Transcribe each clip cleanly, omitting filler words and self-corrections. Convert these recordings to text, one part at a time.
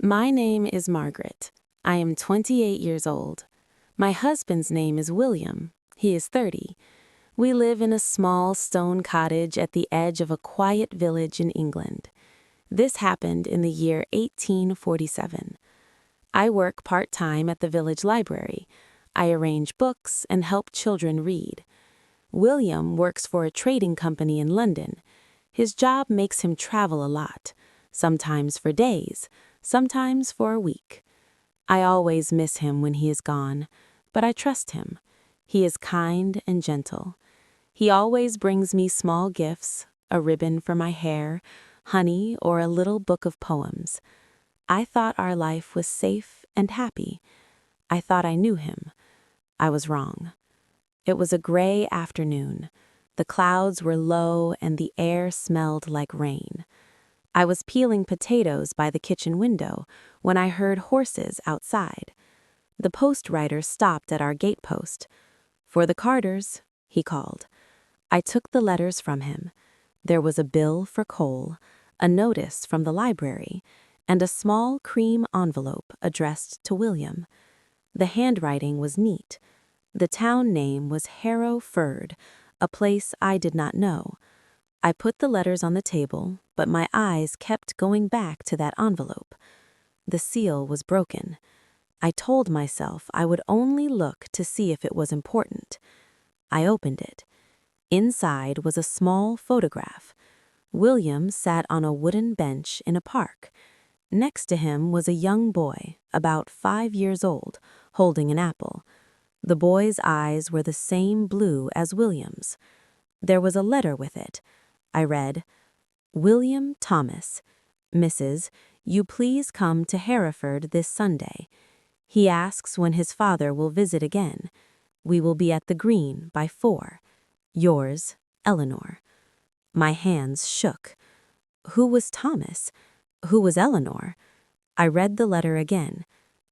My name is Margaret. I am 28 years old. My husband's name is William. He is 30. We live in a small stone cottage at the edge of a quiet village in England. This happened in the year 1847. I work part-time at the village library. I arrange books and help children read. William works for a trading company in London. His job makes him travel a lot, sometimes for days, sometimes for a week. I always miss him when he is gone, but I trust him. He is kind and gentle. He always brings me small gifts, a ribbon for my hair, honey, or a little book of poems. I thought our life was safe and happy. I thought I knew him. I was wrong. It was a gray afternoon. The clouds were low and the air smelled like rain. I was peeling potatoes by the kitchen window when I heard horses outside. The postwriter stopped at our gatepost. "For the Carters," he called. I took the letters from him. There was a bill for coal, a notice from the library, and a small cream envelope addressed to William. The handwriting was neat. The town name was Harrowford, a place I did not know. I put the letters on the table, but my eyes kept going back to that envelope. The seal was broken. I told myself I would only look to see if it was important. I opened it. Inside was a small photograph. William sat on a wooden bench in a park. Next to him was a young boy, about 5 years old, holding an apple. The boy's eyes were the same blue as William's. There was a letter with it. I read, "William Thomas, Mrs., you please come to Hereford this Sunday. He asks when his father will visit again. We will be at the Green by 4. Yours, Eleanor." My hands shook. Who was Thomas? Who was Eleanor? I read the letter again.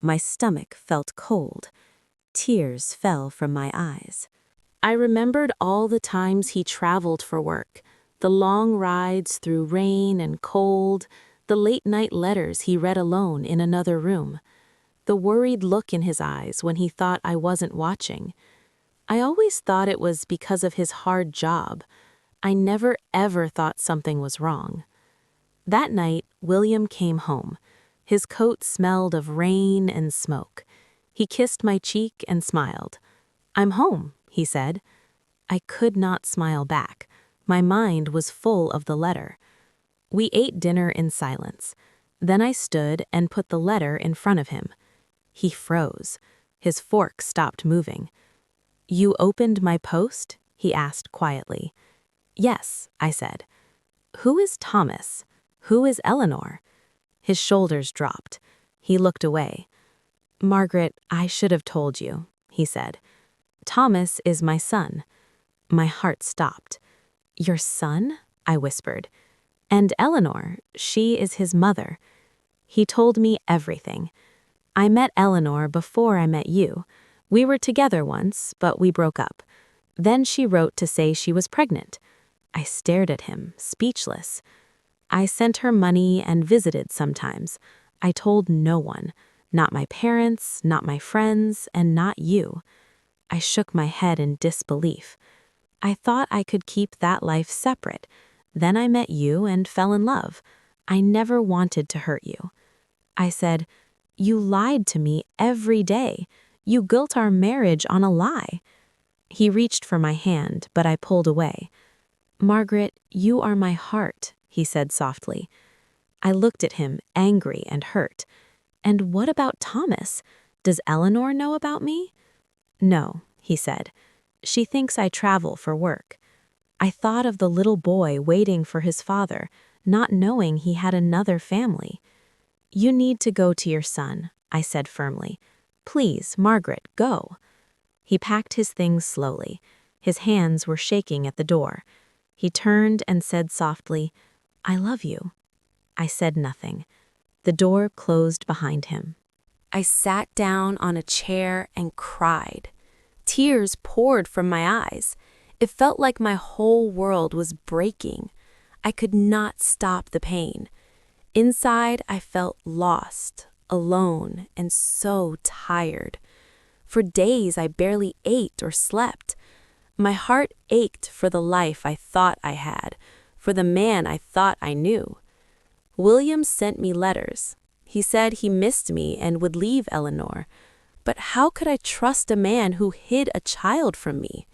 My stomach felt cold. Tears fell from my eyes. I remembered all the times he traveled for work, the long rides through rain and cold, the late-night letters he read alone in another room, the worried look in his eyes when he thought I wasn't watching. I always thought it was because of his hard job. I never ever thought something was wrong. That night, William came home. His coat smelled of rain and smoke. He kissed my cheek and smiled. "I'm home," he said. I could not smile back. My mind was full of the letter. We ate dinner in silence. Then I stood and put the letter in front of him. He froze. His fork stopped moving. "You opened my post?" he asked quietly. "Yes," I said. "Who is Thomas? Who is Eleanor?" His shoulders dropped. He looked away. "Margaret, I should have told you," he said. "Thomas is my son." My heart stopped. "Your son?" I whispered. "And Eleanor, she is his mother." He told me everything. "I met Eleanor before I met you. We were together once, but we broke up. Then she wrote to say she was pregnant." I stared at him, speechless. "I sent her money and visited sometimes. I told no one. Not my parents, not my friends, and not you." I shook my head in disbelief. I thought I could keep that life separate. Then I met you and fell in love. I never wanted to hurt you. I said, "You lied to me every day. You built our marriage on a lie." He reached for my hand, but I pulled away. "Margaret, you are my heart," he said softly. I looked at him, angry and hurt. "And what about Thomas? Does Eleanor know about me?" "No," he said. "She thinks I travel for work." I thought of the little boy waiting for his father, not knowing he had another family. "You need to go to your son," I said firmly. "Please, Margaret, go." He packed his things slowly. His hands were shaking at the door. He turned and said softly, "I love you." I said nothing. The door closed behind him. I sat down on a chair and cried. Tears poured from my eyes. It felt like my whole world was breaking. I could not stop the pain. Inside, I felt lost, alone, and so tired. For days, I barely ate or slept. My heart ached for the life I thought I had, for the man I thought I knew. William sent me letters. He said he missed me and would leave Eleanor. But how could I trust a man who hid a child from me?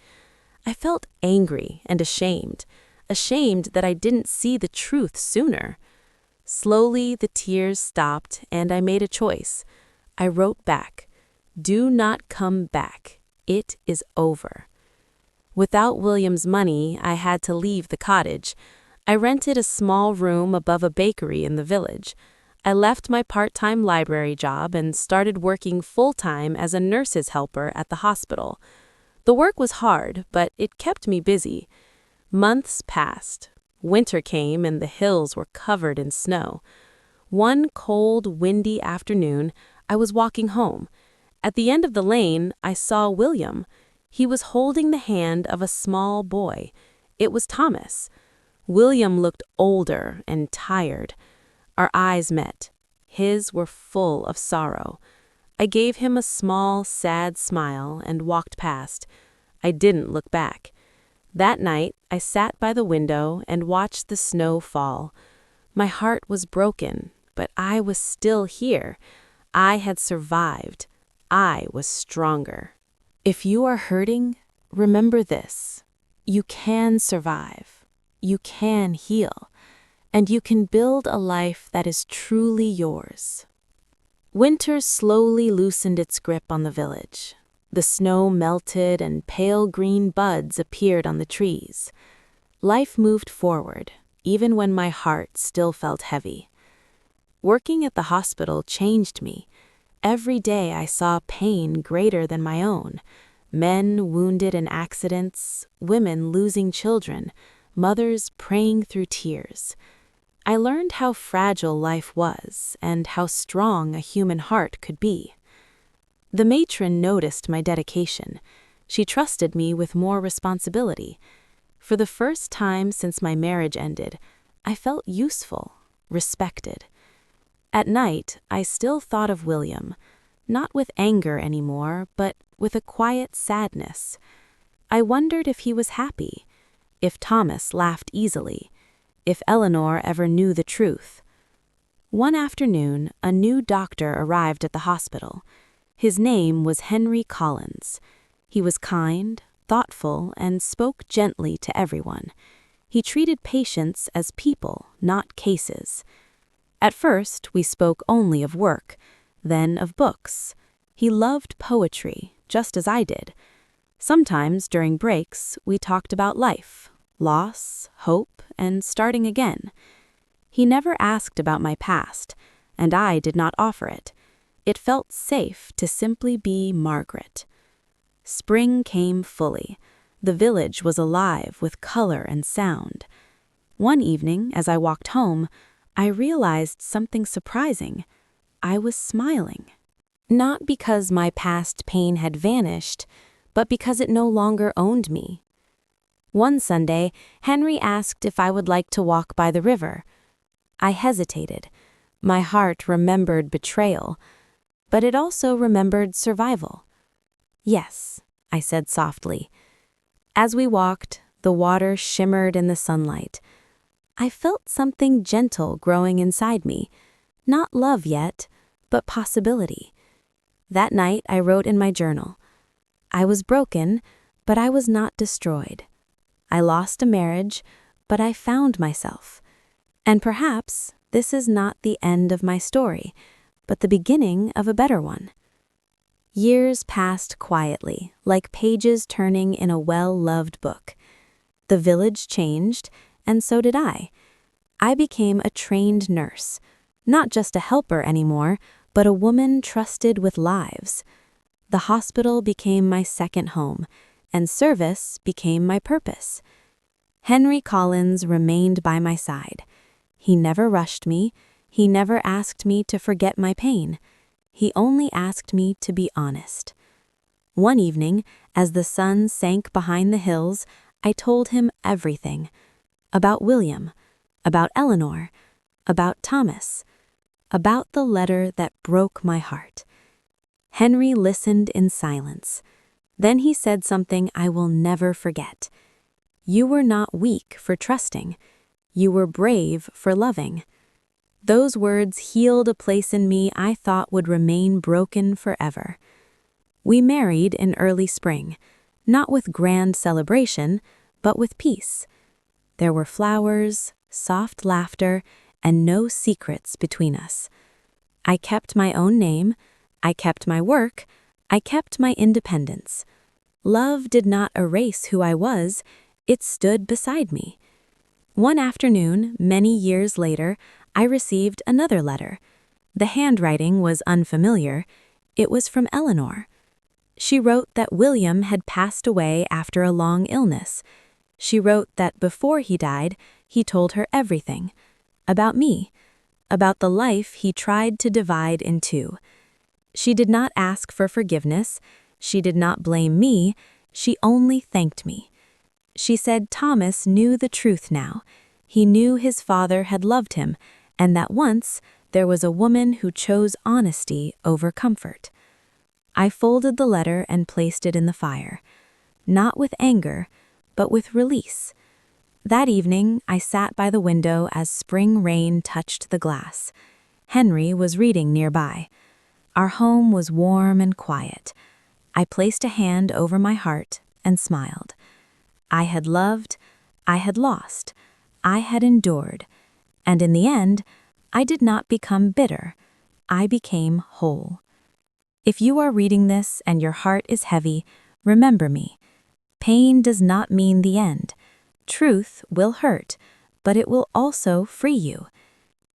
I felt angry and ashamed that I didn't see the truth sooner. Slowly, the tears stopped, and I made a choice. I wrote back, "Do not come back. It is over." Without William's money, I had to leave the cottage. I rented a small room above a bakery in the village. I left my part-time library job and started working full-time as a nurse's helper at the hospital. The work was hard, but it kept me busy. Months passed. Winter came and the hills were covered in snow. One cold, windy afternoon, I was walking home. At the end of the lane, I saw William. He was holding the hand of a small boy. It was Thomas. William looked older and tired. Our eyes met. His were full of sorrow. I gave him a small, sad smile and walked past. I didn't look back. That night, I sat by the window and watched the snow fall. My heart was broken, but I was still here. I had survived. I was stronger. If you are hurting, remember this. You can survive. You can heal. And you can build a life that is truly yours. Winter slowly loosened its grip on the village. The snow melted and pale green buds appeared on the trees. Life moved forward, even when my heart still felt heavy. Working at the hospital changed me. Every day I saw pain greater than my own. Men wounded in accidents, women losing children, mothers praying through tears. I learned how fragile life was and how strong a human heart could be. The matron noticed my dedication. She trusted me with more responsibility. For the first time since my marriage ended, I felt useful, respected. At night, I still thought of William, not with anger anymore, but with a quiet sadness. I wondered if he was happy, if Thomas laughed easily, if Eleanor ever knew the truth. One afternoon, a new doctor arrived at the hospital. His name was Henry Collins. He was kind, thoughtful, and spoke gently to everyone. He treated patients as people, not cases. At first, we spoke only of work, then of books. He loved poetry, just as I did. Sometimes, during breaks, we talked about life, loss, hope, and starting again. He never asked about my past, and I did not offer it. It felt safe to simply be Margaret. Spring came fully. The village was alive with color and sound. One evening, as I walked home, I realized something surprising. I was smiling. Not because my past pain had vanished, but because it no longer owned me. One Sunday, Henry asked if I would like to walk by the river. I hesitated. My heart remembered betrayal, but it also remembered survival. "Yes," I said softly. As we walked, the water shimmered in the sunlight. I felt something gentle growing inside me. Not love yet, but possibility. That night, I wrote in my journal. I was broken, but I was not destroyed. I lost a marriage, but I found myself. And perhaps this is not the end of my story, but the beginning of a better one. Years passed quietly, like pages turning in a well-loved book. The village changed, and so did I. I became a trained nurse, not just a helper anymore, but a woman trusted with lives. The hospital became my second home, and service became my purpose. Henry Collins remained by my side. He never rushed me. He never asked me to forget my pain. He only asked me to be honest. One evening, as the sun sank behind the hills, I told him everything. About William, about Eleanor, about Thomas, about the letter that broke my heart. Henry listened in silence. Then he said something I will never forget. You were not weak for trusting. You were brave for loving. Those words healed a place in me I thought would remain broken forever. We married in early spring, not with grand celebration, but with peace. There were flowers, soft laughter, and no secrets between us. I kept my own name, I kept my work, I kept my independence. Love did not erase who I was, it stood beside me. One afternoon, many years later, I received another letter. The handwriting was unfamiliar. It was from Eleanor. She wrote that William had passed away after a long illness. She wrote that before he died, he told her everything. About me. About the life he tried to divide in two. She did not ask for forgiveness. She did not blame me. She only thanked me. She said Thomas knew the truth now. He knew his father had loved him, and that once there was a woman who chose honesty over comfort. I folded the letter and placed it in the fire, not with anger, but with release. That evening, I sat by the window as spring rain touched the glass. Henry was reading nearby. Our home was warm and quiet. I placed a hand over my heart and smiled. I had loved, I had lost, I had endured, and in the end, I did not become bitter. I became whole. If you are reading this and your heart is heavy, remember me. Pain does not mean the end. Truth will hurt, but it will also free you.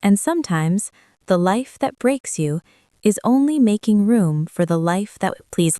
And sometimes, the life that breaks you is only making room for the life that please